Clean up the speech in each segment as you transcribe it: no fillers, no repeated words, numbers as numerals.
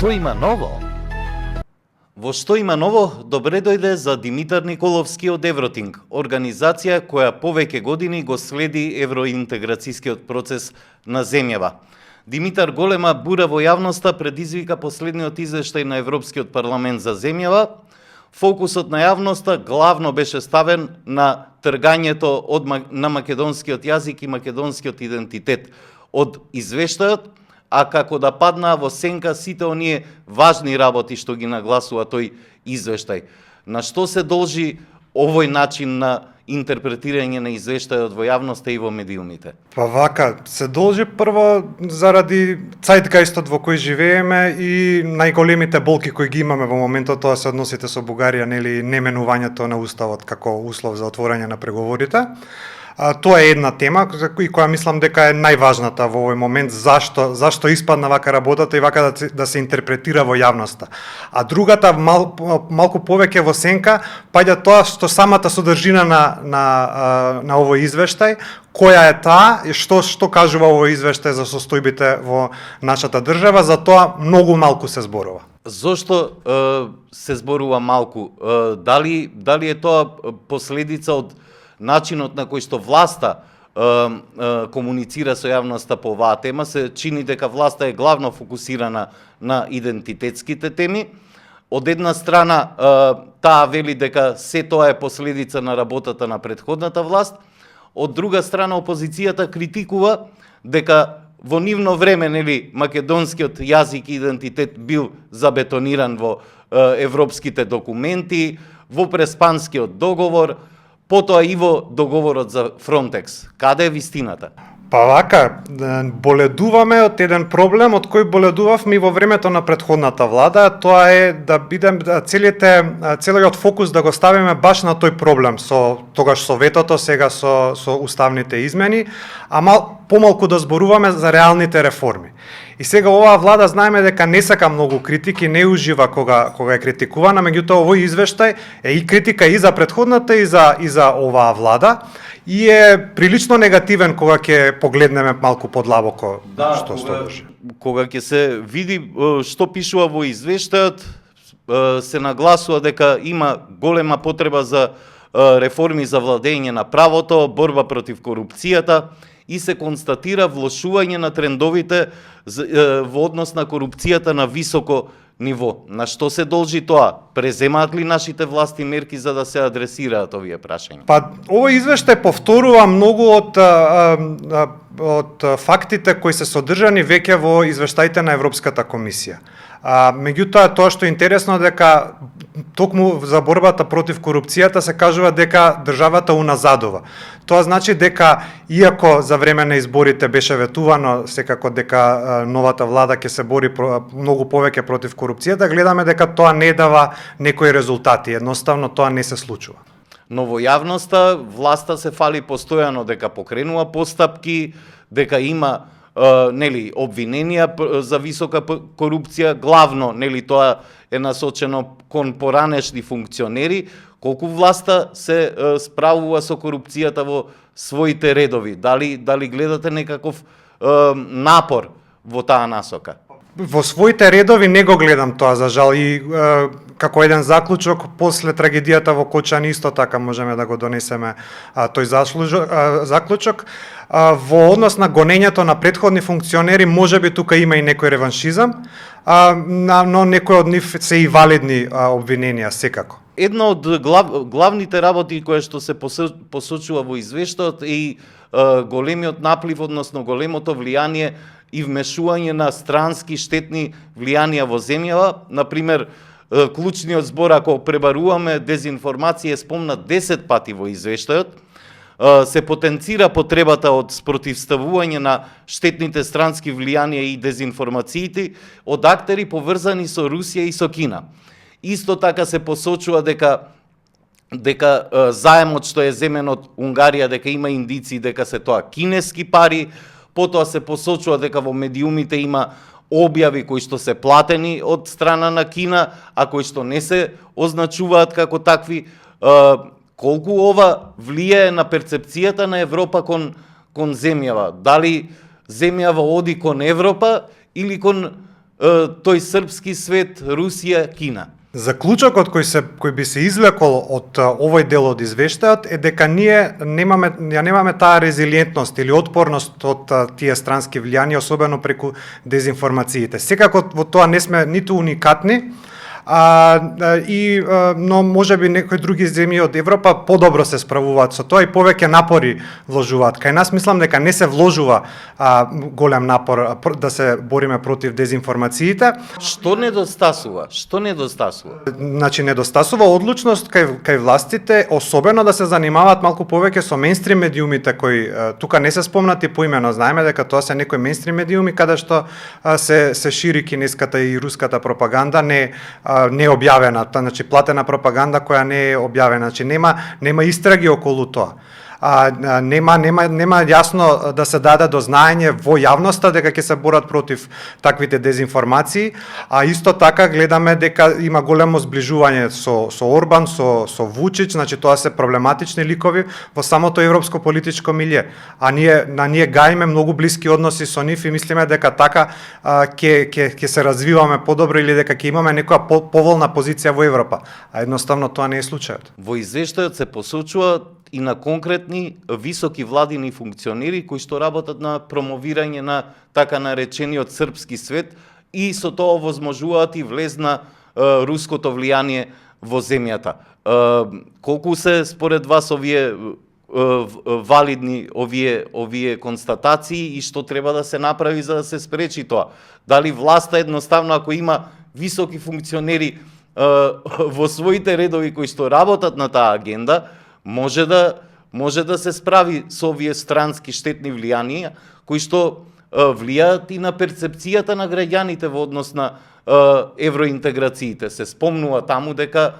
Што има ново? Во Што има ново, добре дојде за Димитар Николовски од Евротинг, организација која повеќе години го следи евроинтеграцијскиот процес на земјава. Димитар голема бура во јавноста предизвика последниот извештај на Европскиот парламент за земјава. Фокусот на јавноста главно беше ставен на тргањето на македонскиот јазик и македонскиот идентитет од извештајот, а како да паднаа во сенка сите оние важни работи што ги нагласува тој извештај. На што се должи овој начин на интерпретирање на извештајот во јавноста и во медиумите? Па вака, се должи прво заради цајтгајстот во кој живееме и најголемите болки кои ги имаме во моментот, тоа се односите со Бугарија, нели неменувањето на уставот како услов за отворање на преговорите. Тоа е една тема и која мислам дека е најважната во овој момент, зашто испадна вака работата и вака да се интерпретира во јавноста. А другата малку повеќе во сенка паѓа тоа што самата содржина на овој извештај, која е таа и што кажува овој извештај за состојбите во нашата држава, за тоа многу малку се зборува. Зошто се зборува малку? Дали е тоа последица од начинот на кој што власта комуницира со јавноста по оваа тема? Се чини дека власта е главно фокусирана на идентитетските теми. Од една страна, таа вели дека се тоа е последица на работата на претходната власт. Од друга страна, опозицијата критикува дека во нивно време, нели, македонскиот јазик и идентитет бил забетониран во европските документи, во Преспанскиот договор, потоа и во договорот за Фронтекс. Каде е вистината? Па вака, боледуваме од еден проблем од кој боледувавме и во времето на претходната влада, тоа е да бидем целиот фокус да го ставиме баш на тој проблем тогаш со ветото, сега со уставните измени, а помалку да зборуваме за реалните реформи. И сега оваа влада знаеме дека не сака многу критики, не ужива кога е критикувана, меѓутоа овој извештај е и критика и за претходната и за оваа влада и е прилично негативен кога ќе погледнеме малку подлабоко што стоеше. Кога ќе се види што пишува во извештајот, се нагласува дека има голема потреба за реформи за владење на правото, борба против корупцијата и се констатира влошување на трендовите во однос на корупцијата на високо ниво. На што се должи тоа? Преземаат ли нашите власти мерки за да се адресираат овие прашања? Па, овој извештај повторува многу од фактите кои се содржани веќе во извештаите на Европската комисија. Меѓутоа, тоа што е интересно дека токму за борбата против корупцијата се кажува дека државата уназадува. Тоа значи дека, иако за време на изборите беше ветувано секако дека новата влада ќе се бори многу повеќе против корупцијата, гледаме дека тоа не дава некои резултати. Едноставно тоа не се случува. Но во јавноста власта се фали постојано дека покренува постапки, дека има нели обвиненија за висока корупција, главно нели тоа е насочено кон поранешни функционери. Колку власта се справува со корупцијата во своите редови? Дали гледате некаков напор во таа насока? Во своите редови не го гледам тоа, за жал, и како еден заклучок после трагедијата во Кочани исто така можеме да го донесеме тој заклучок. Во однос на гонењето на претходни функционери, можеби тука има и некој реваншизам, но некои од нив се и валидни обвиненија секако. Една од главните работи која што се посочува во извештајот е големиот наплив, односно големото влијание и вмешување на странски штетни влијанија во земјава. Например, клучниот збор, ако пребаруваме дезинформација, е спомнат 10 пати во извештајот. Се потенцира потребата од спротивставување на штетните странски влијанија и дезинформациите од актери поврзани со Русија и со Кина. Исто така се посочува дека заемот што е земен од Унгарија, дека има индици дека се тоа кинески пари. Потоа се посочува дека во медиумите има објави кои што се платени од страна на Кина, а кои што не се означуваат како такви. Колку ова влијае на перцепцијата на Европа кон земјава? Дали земјава оди кон Европа или кон тој српски свет, Русија, Кина. Заклучокот кој би се извлекол од овој дел од извештајот е дека ние немаме таа резилиентност или отпорност од тие странски влијанија, особено преку дезинформациите. Секако во тоа не сме ниту уникатни, но можеби некои други земји од Европа подобро се справуваат со тоа и повеќе напори вложуваат. Кај нас мислам дека не се вложува голем напор да се бориме против дезинформациите. Што недостасува? Значи недостасува одлучност кај властите, особено да се занимаваат малку повеќе со мејнстрим медиумите кои тука не се спомнати поимено. Знаеме дека тоа се некои мејнстрим медиуми каде што се шири кинеската и руската пропаганда, не објавена, значи платена пропаганда која не е објавена, значи нема истраги околу тоа. Нема јасно да се даде до знаење во јавноста дека ќе се борат против таквите дезинформации, а исто така гледаме дека има големо зближување со Орбан, со Вучич, значи тоа се проблематични ликови во самото европско политичко милје, а ние гаиме многу блиски односи со нив и мислиме дека така ќе се развиваме подобро или дека ќе имаме некоја поволна позиција во Европа, а едноставно тоа не е случајот. Во извештајот се посочува и на конкретни високи владини функционери кои што работат на промовирање на така наречениот српски свет и со тоа овозможуваат и влез на руското влијание во земјата. Колку се според вас овие валидни овие констатации и што треба да се направи за да се спречи тоа? Дали власта едноставно ако има високи функционери во своите редови кои што работат на таа агенда, може да се справи со овие странски штетни влијанија кои што влијаат и на перцепцијата на граѓаните во однос на евроинтеграциите. Се спомнува таму дека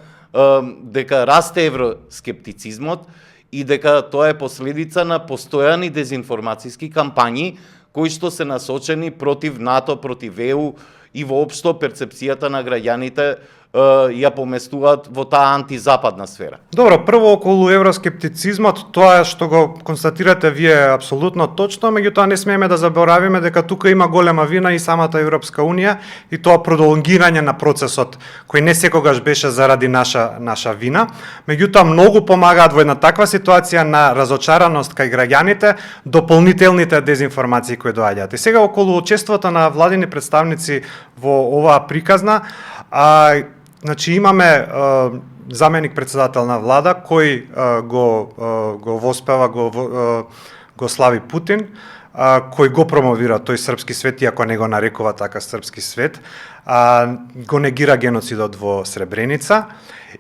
расте евроскептицизмот и дека тоа е последица на постојани дезинформацијски кампањи кои што се насочени против НАТО, против ЕУ и воопшто перцепцијата на граѓаните ја поместуваат во таа антизападна сфера. Добро, прво околу евроскептицизмот, тоа што го констатирате вие е апсолутно точно, меѓутоа не смееме да заборавиме дека тука има голема вина и самата Европска унија и тоа продолгирање на процесот кој не секогаш беше заради наша вина, меѓутоа многу помагаат во една таква ситуација на разочараност кај граѓаните дополнителните дезинформации кои доаѓаат. И сега околу учеството на владини представници во оваа приказна, значи имаме заменик председател на влада кој го воспева, го слави Путин, кој го промовира тој српски свет, иако не го нарекува така српски свет, го негира геноцидот во Сребреница.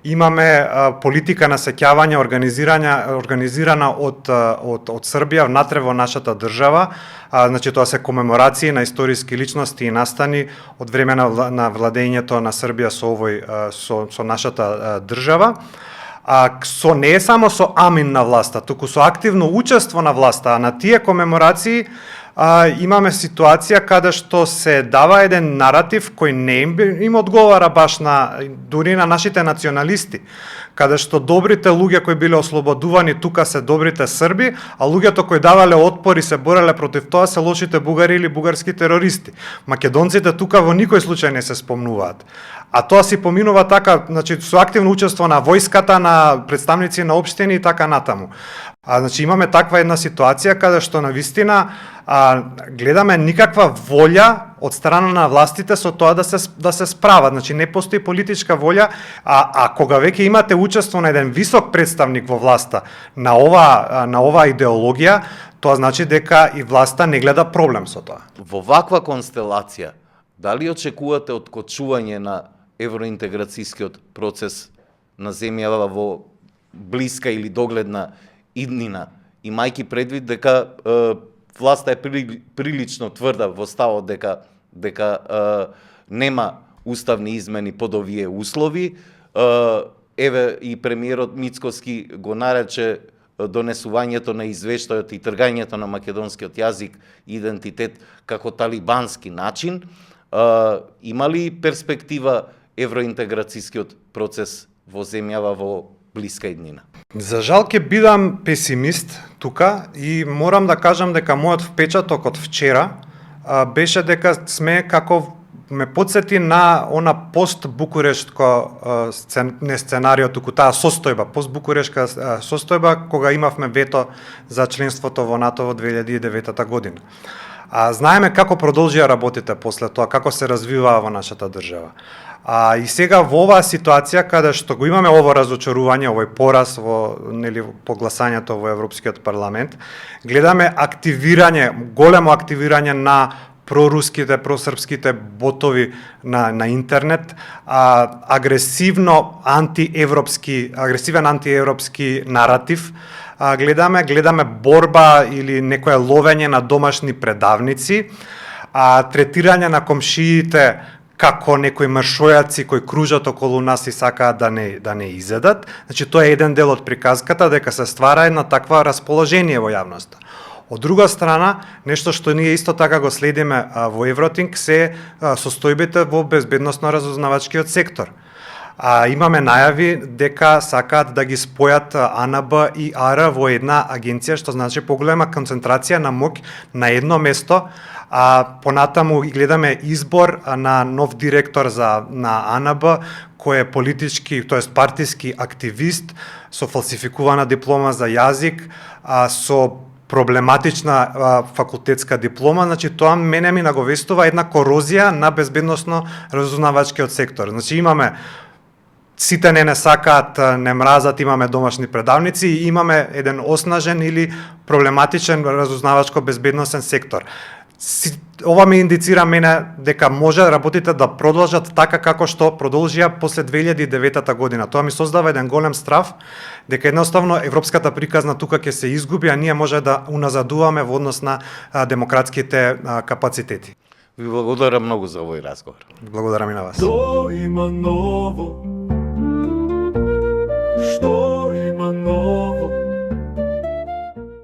Имаме политика на сеќавање организирана од Србија внатре во нашата држава. Значи тоа се комеморации на историски личности и настани од време на владењето на Србија со нашата држава. Не е само со амин на власта, туку со активно учество на власта, а на тие комеморации имаме ситуација каде што се дава еден наратив кој не им одговара баш дури на нашите националисти, каде што добрите луѓе кои биле ослободувани тука се добрите срби, а луѓето кои давале отпор и се бореле против тоа се лошите бугари или бугарски терористи. Македонците тука во никој случај не се спомнуваат. А тоа си поминува така, значи со активно учество на војската, на представници на општини и така натаму. Значи имаме таква една ситуација каде што навистина гледаме никаква волја од страна на властите со тоа да се справат. Значи не постои политичка волја, а кога веќе имате учество на еден висок представник во власта на ова идеологија, тоа значи дека и власта не гледа проблем со тоа. Во ваква констелација, дали очекувате откочување на евроинтеграцијскиот процес на земјава во блиска или догледна иднина, имајќи предвид дека власта е прилично тврда во ставот дека нема уставни измени под овие услови. Еве и премиерот Мицкоски го нарече донесувањето на извештајот и тргањето на македонскиот јазик и идентитет како талибански начин. Има ли перспектива евроинтеграцијскиот процес во земјава во блиска иднина? За жал ќе бидам песимист тука и морам да кажам дека мојот впечаток од вчера беше дека сме како ме подсети на она пост-Букурештко не сценарио, туку таа состојба, пост-Букурешка состојба, кога имавме вето за членството во НАТО во 2009 година. А знаеме како продолжија работите после тоа, како се развиваа во нашата држава. И сега во оваа ситуација каде што го имаме ово разочарување, овој пораз во по гласањето во Европскиот парламент, гледаме активирање, големо активирање на проруските, просрпските ботови на интернет, агресивен антиевропски наратив. Гледаме борба или некое ловење на домашни предавници, третирање на комшиите како некои мршојаци кои кружат околу нас и сакаат да не изедат. Значи тоа е еден дел од приказката, дека се ствара една таква расположение во јавноста. Од друга страна, нешто што ние исто така го следиме во Евротинг се состојбите во безбедносно-разузнавачкиот сектор. Имаме најави дека сакаат да ги спојат АНБ и АР во една агенција, што значи поголема концентрација на моќ на едно место. Понатаму гледаме избор на нов директор на АНБ, кој е политички, тоест партиски активист, со фалсификувана диплома за јазик, со проблематична факултетска диплома, значи тоа мене ми наговестува една корозија на безбедносно-разузнавачкиот сектор. Значи имаме сите не сакаат, не мразат, имаме домашни предавници и имаме еден оснажен или проблематичен разузнавачко безбедносен сектор. Ова ми индицира мене дека може работите да продолжат така како што продолжија после 2009 година. Тоа ми создава еден голем страв дека едноставно европската приказна тука ќе се изгуби, а ние може да уназадуваме во однос на демократските капацитети. Ви благодарам многу за овој разговор. Благодарам и на вас. Што има ново? Што